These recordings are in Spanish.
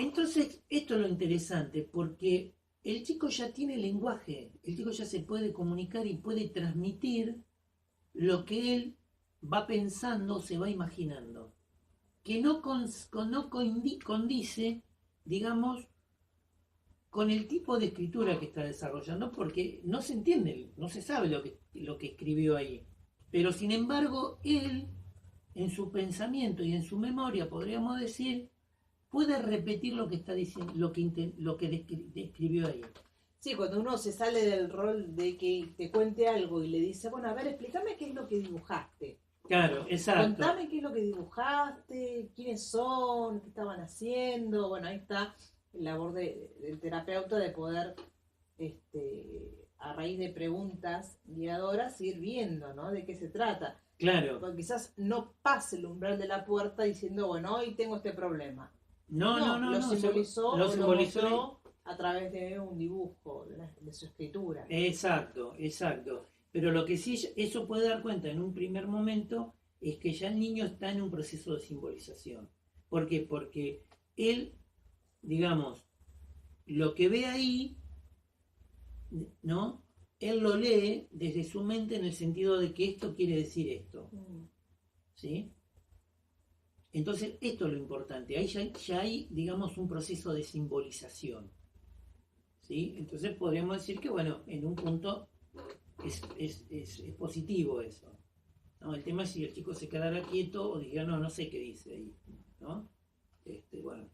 Entonces, esto es lo interesante, porque el chico ya tiene lenguaje, el chico ya se puede comunicar y puede transmitir lo que él va pensando, se va imaginando, que no condice, digamos, con el tipo de escritura que está desarrollando, porque no se entiende, no se sabe lo que escribió ahí. Pero sin embargo, él, en su pensamiento y en su memoria, podríamos decir, puede repetir lo que está diciendo, lo que describió ahí. Sí, cuando uno se sale del rol de que te cuente algo y le dice, bueno, a ver, explícame qué es lo que dibujaste. Claro, exacto. Contame qué es lo que dibujaste, quiénes son, qué estaban haciendo. Bueno, ahí está la labor del terapeuta de poder, a raíz de preguntas guiadoras, ir viendo, ¿no? De qué se trata. Claro. Porque quizás no pase el umbral de la puerta diciendo, bueno, hoy tengo este problema. No, Lo simbolizó lo o lo simbolizó mostró a través de un dibujo, de su escritura. Exacto, exacto. Pero lo que sí eso puede dar cuenta en un primer momento es que ya el niño está en un proceso de simbolización. ¿Por qué? Porque él, digamos, lo que ve ahí, ¿no? Él lo lee desde su mente en el sentido de que esto quiere decir esto. ¿Sí? Entonces, esto es lo importante. Ahí ya hay, digamos, un proceso de simbolización. ¿Sí? Entonces podríamos decir que, bueno, en un punto es positivo eso. ¿No? El tema es si el chico se quedara quieto o diga, no sé qué dice ahí. ¿No? Bueno,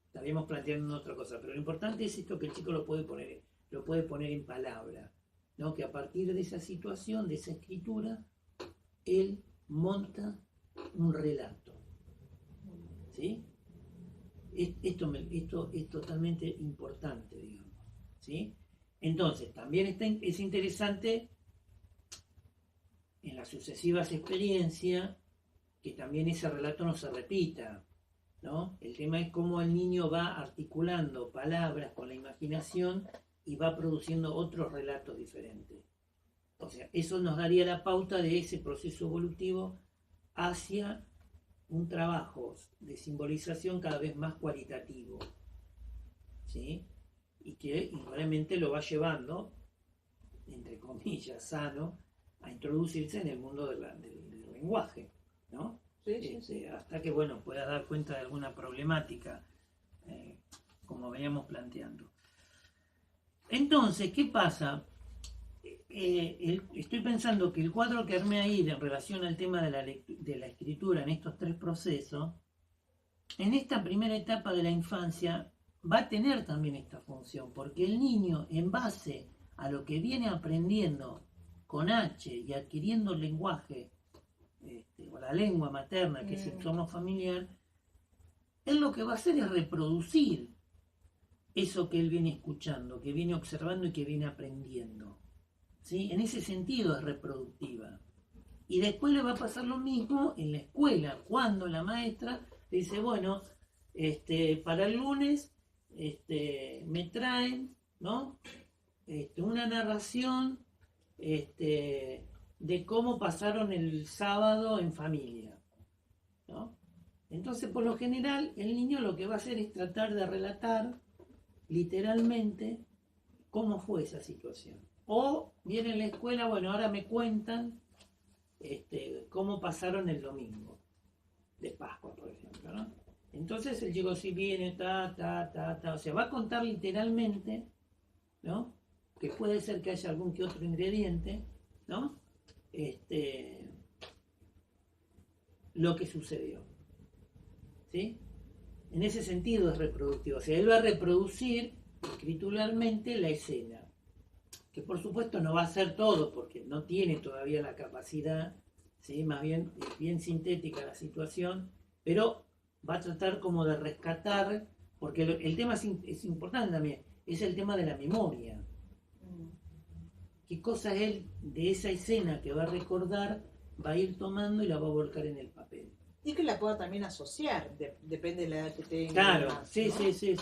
estaríamos planteando otra cosa, pero lo importante es esto que el chico lo puede poner en palabra, ¿no? Que a partir de esa situación, de esa escritura, él monta un relato. ¿Sí? Esto es totalmente importante, digamos. ¿Sí? Entonces, también es interesante en las sucesivas experiencias que también ese relato no se repita, ¿no? El tema es cómo el niño va articulando palabras con la imaginación y va produciendo otros relatos diferentes. O sea, eso nos daría la pauta de ese proceso evolutivo hacia un trabajo de simbolización cada vez más cualitativo, ¿sí? Y que realmente lo va llevando, entre comillas, sano, a introducirse en el mundo del lenguaje, ¿no? Sí. Hasta que, bueno, pueda dar cuenta de alguna problemática, como veníamos planteando. Entonces, ¿qué pasa? Estoy pensando que el cuadro que armé ahí en relación al tema de la escritura en estos tres procesos, en esta primera etapa de la infancia va a tener también esta función, porque el niño, en base a lo que viene aprendiendo con H y adquiriendo el lenguaje, o la lengua materna, que es el idioma familiar, él lo que va a hacer es reproducir eso que él viene escuchando, que viene observando y que viene aprendiendo. ¿Sí? En ese sentido es reproductiva. Y después le va a pasar lo mismo en la escuela, cuando la maestra dice, bueno, para el lunes me traen, ¿no? Una narración de cómo pasaron el sábado en familia, ¿no? Entonces, por lo general, el niño lo que va a hacer es tratar de relatar literalmente cómo fue esa situación. O viene en la escuela, bueno, ahora me cuentan cómo pasaron el domingo de Pascua, por ejemplo, ¿no? Entonces el chico sí viene, o sea, va a contar literalmente, ¿no? Que puede ser que haya algún que otro ingrediente, ¿no? Lo que sucedió, ¿sí? En ese sentido es reproductivo, o sea, él va a reproducir escrituralmente la escena, que por supuesto no va a ser todo, porque no tiene todavía la capacidad, ¿sí? Más bien es bien sintética la situación, pero va a tratar como de rescatar, porque el tema es importante también, es el tema de la memoria. ¿Qué cosa él de esa escena que va a recordar va a ir tomando y la va a volcar en el papel? Y que la pueda también asociar, depende de la edad que tenga. Claro, demás, sí, ¿no? sí.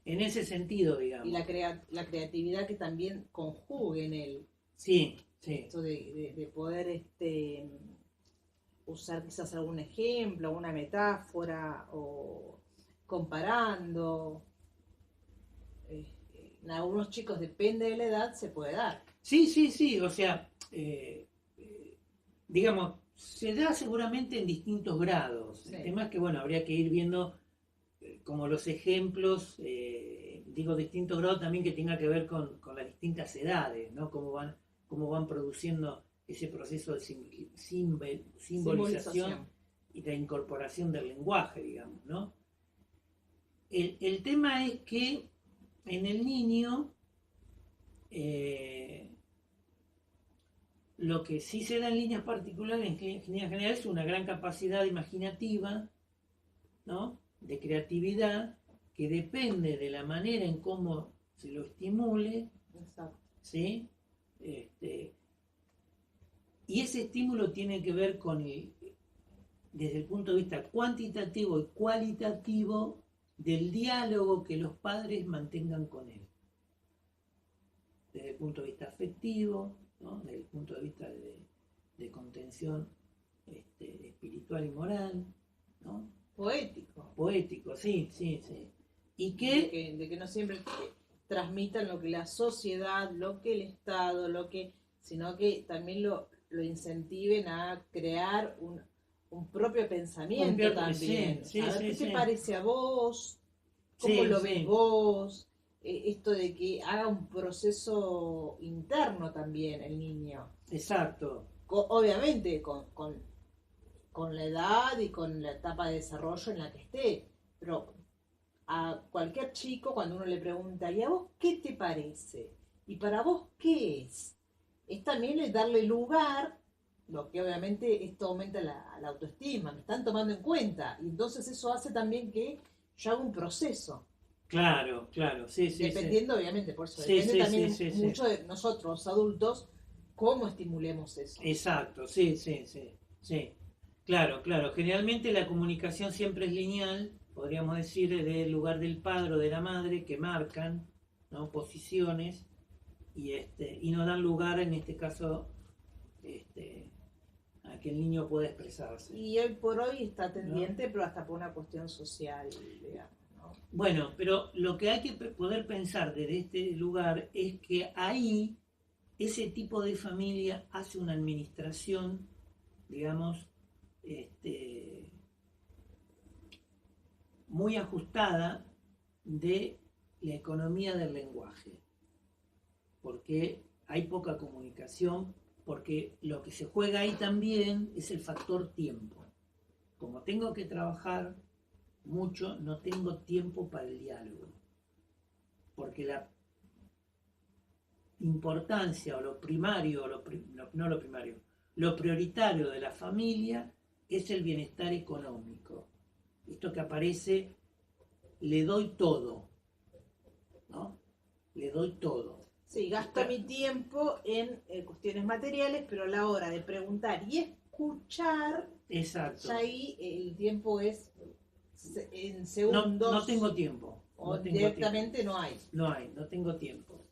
En ese sentido, digamos. Y la creatividad que también conjugue en él. Sí. Esto de poder usar quizás algún ejemplo, alguna metáfora, o comparando. En algunos chicos, depende de la edad, se puede dar. Sí, o sea, digamos, se da seguramente en distintos grados. Sí. El tema es que, bueno, habría que ir viendo como los ejemplos, digo, distintos grados también que tenga que ver con las distintas edades, ¿no? Cómo van produciendo ese proceso de simbolización y de incorporación del lenguaje, digamos, ¿no? El tema es que en el niño lo que sí se da en líneas particulares, en líneas generales, es una gran capacidad imaginativa, ¿no? De creatividad, que depende de la manera en cómo se lo estimule. Exacto. ¿Sí? Y ese estímulo tiene que ver con desde el punto de vista cuantitativo y cualitativo del diálogo que los padres mantengan con él. Desde el punto de vista afectivo, ¿no? Desde el punto de vista de contención espiritual y moral, ¿no? Poético, sí. Y de que no siempre transmitan lo que la sociedad, lo que el Estado, sino que también lo incentiven a crear un propio pensamiento también. Sí, a ver, ¿qué te sí. parece a vos? ¿Cómo lo ves vos? Esto de que haga un proceso interno también el niño. Exacto. Obviamente con la edad y con la etapa de desarrollo en la que esté, pero a cualquier chico cuando uno le pregunta, ¿y a vos qué te parece? ¿Y para vos qué es? Es también darle lugar, lo que obviamente esto aumenta la autoestima, me están tomando en cuenta, y entonces eso hace también que yo haga un proceso. Claro, sí. Dependiendo, obviamente, por eso depende también mucho de nosotros, adultos, cómo estimulemos eso. Exacto, sí. Claro. Generalmente la comunicación siempre es lineal, podríamos decir, del lugar del padre o de la madre, que marcan, ¿no? Posiciones y no dan lugar, en este caso, a que el niño pueda expresarse. Y hoy por hoy está tendiente, ¿no? Pero hasta por una cuestión social, digamos. Bueno, pero lo que hay que poder pensar desde este lugar es que ahí ese tipo de familia hace una administración, digamos, muy ajustada de la economía del lenguaje, porque hay poca comunicación, porque lo que se juega ahí también es el factor tiempo. Como tengo que trabajar mucho, no tengo tiempo para el diálogo, porque la importancia o lo primario, lo prioritario de la familia es el bienestar económico. Esto que aparece, le doy todo, ¿no? Le doy todo. Sí, gasto mi tiempo en cuestiones materiales, pero a la hora de preguntar y escuchar, exacto, ya ahí el tiempo es en segundos. No tengo tiempo. O directamente no hay. No tengo tiempo.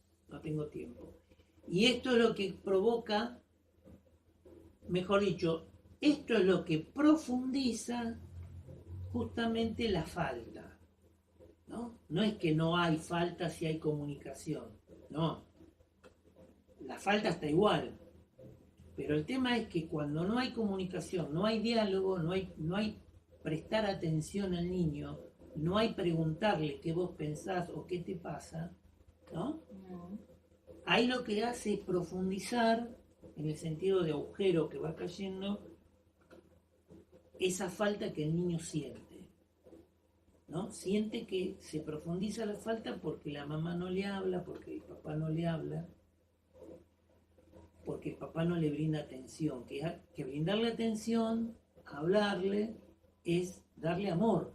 Y esto es lo que provoca, mejor dicho, esto es lo que profundiza justamente la falta, ¿no? No es que no hay falta si hay comunicación, no. La falta está igual. Pero el tema es que cuando no hay comunicación, no hay diálogo, no hay prestar atención al niño, no hay preguntarle qué vos pensás o qué te pasa, ¿no? Ahí lo que hace es profundizar, en el sentido de agujero que va cayendo, esa falta que el niño siente, ¿no? Siente que se profundiza la falta porque la mamá no le habla, porque el papá no le habla, porque el papá no le brinda atención, que brindarle atención, hablarle, es darle amor.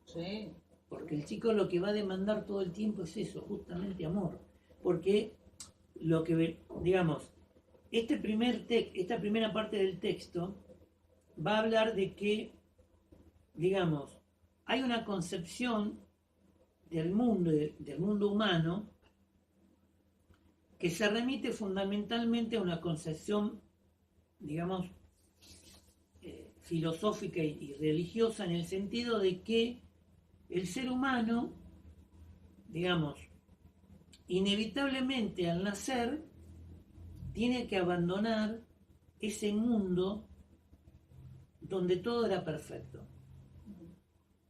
Sí. Porque el chico lo que va a demandar todo el tiempo es eso, justamente amor. Porque lo que, digamos, esta primera parte del texto va a hablar de que, digamos, hay una concepción del mundo humano, que se remite fundamentalmente a una concepción, digamos, filosófica y religiosa, en el sentido de que el ser humano, digamos, inevitablemente al nacer, tiene que abandonar ese mundo donde todo era perfecto.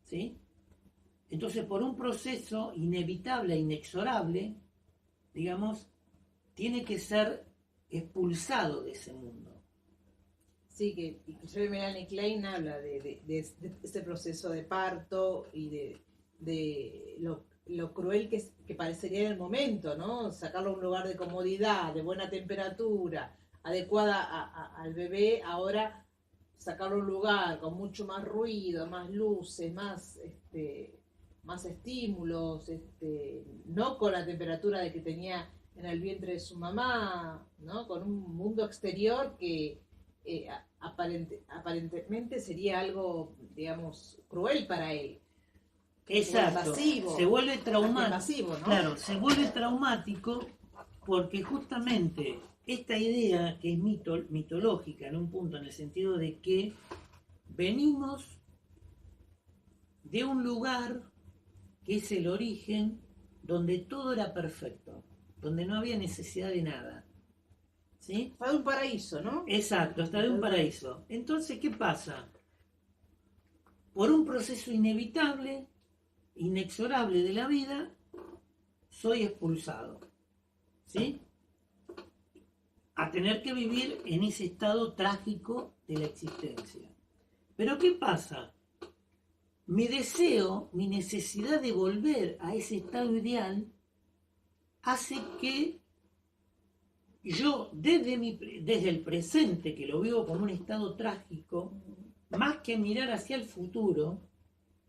¿Sí? Entonces, por un proceso inevitable e inexorable, digamos, tiene que ser expulsado de ese mundo. Sí, que inclusive Melanie Klein habla de ese proceso de parto y de lo cruel que parecería en el momento, ¿no? Sacarlo a un lugar de comodidad, de buena temperatura, adecuada al bebé, ahora sacarlo a un lugar con mucho más ruido, más luces, más estímulos, no con la temperatura de que tenía en el vientre de su mamá, ¿no? Con un mundo exterior que aparentemente sería algo, digamos, cruel para él. Exacto. Se vuelve traumático. Masivo, ¿no? Claro, se vuelve traumático porque justamente esta idea que es mitológica en un punto, en el sentido de que venimos de un lugar que es el origen, donde todo era perfecto, donde no había necesidad de nada. ¿Sí? Hasta de un paraíso, ¿no? Exacto, hasta de un paraíso. Entonces, ¿qué pasa? Por un proceso inevitable, inexorable de la vida, soy expulsado. ¿Sí? A tener que vivir en ese estado trágico de la existencia. Pero ¿qué pasa? Mi deseo, mi necesidad de volver a ese estado ideal hace que yo desde el presente, que lo vivo como un estado trágico, más que mirar hacia el futuro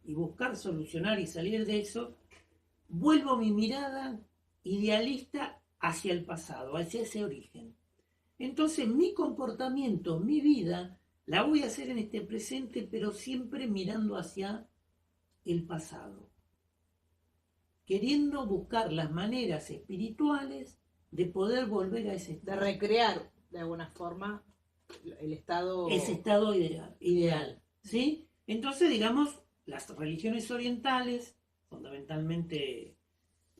y buscar solucionar y salir de eso, vuelvo mi mirada idealista hacia el pasado, hacia ese origen. Entonces mi comportamiento, mi vida, la voy a hacer en este presente, pero siempre mirando hacia el pasado, queriendo buscar las maneras espirituales de poder volver a ese estado. De recrear, de alguna forma, el estado... Ese estado ideal, ¿sí? Entonces, digamos, las religiones orientales, fundamentalmente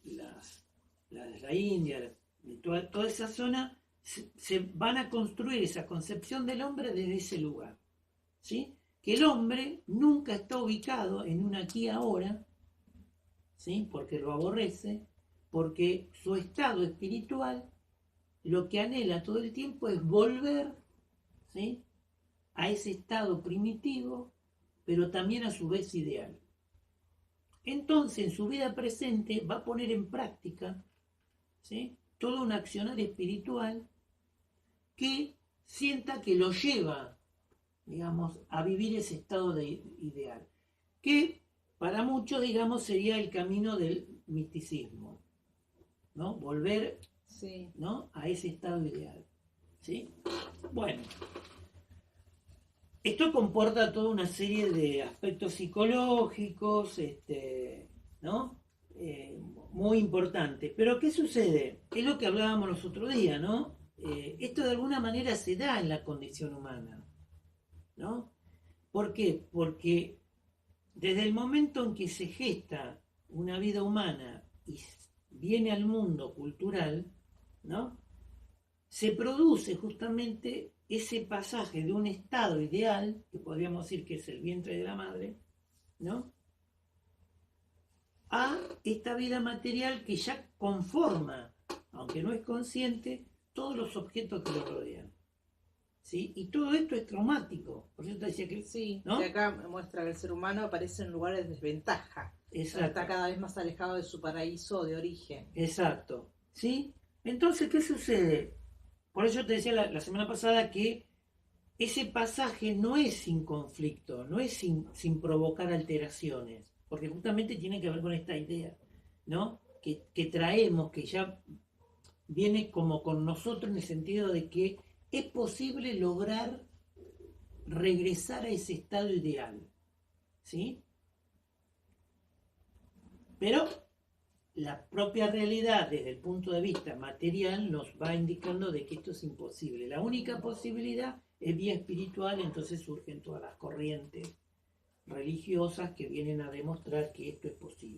la India, toda esa zona, se van a construir esa concepción del hombre desde ese lugar, ¿sí? Que el hombre nunca está ubicado en un aquí y ahora, ¿sí? Porque lo aborrece, porque su estado espiritual lo que anhela todo el tiempo es volver, ¿sí? A ese estado primitivo, pero también a su vez ideal. Entonces, en su vida presente va a poner en práctica, ¿sí? Todo un accionar espiritual que sienta que lo lleva, digamos, a vivir ese estado ideal, que para muchos, digamos, sería el camino del misticismo, ¿no? Volver, sí, ¿no? A ese estado ideal, ¿sí? Bueno, esto comporta toda una serie de aspectos psicológicos, ¿no? Muy importantes. Pero ¿qué sucede? Es lo que hablábamos los otros días, ¿no? Esto de alguna manera se da en la condición humana, ¿no? ¿Por qué? Porque desde el momento en que se gesta una vida humana y viene al mundo cultural, ¿no? Se produce justamente ese pasaje de un estado ideal, que podríamos decir que es el vientre de la madre, ¿no? A esta vida material que ya conforma, aunque no es consciente, todos los objetos que lo rodean. ¿Sí? Y todo esto es traumático. Por eso te decía que... Sí, ¿no? que acá muestra que el ser humano aparece en lugares de desventaja. Exacto. Está cada vez más alejado de su paraíso de origen. Exacto. ¿Sí? Entonces, ¿qué sucede? Por eso te decía la semana pasada que ese pasaje no es sin conflicto, no es sin provocar alteraciones, porque justamente tiene que ver con esta idea, ¿no? Que traemos, que ya viene como con nosotros en el sentido de que es posible lograr regresar a ese estado ideal, ¿sí? Pero la propia realidad desde el punto de vista material nos va indicando de que esto es imposible. La única posibilidad es vía espiritual, entonces surgen todas las corrientes, religiosas que vienen a demostrar que esto es posible.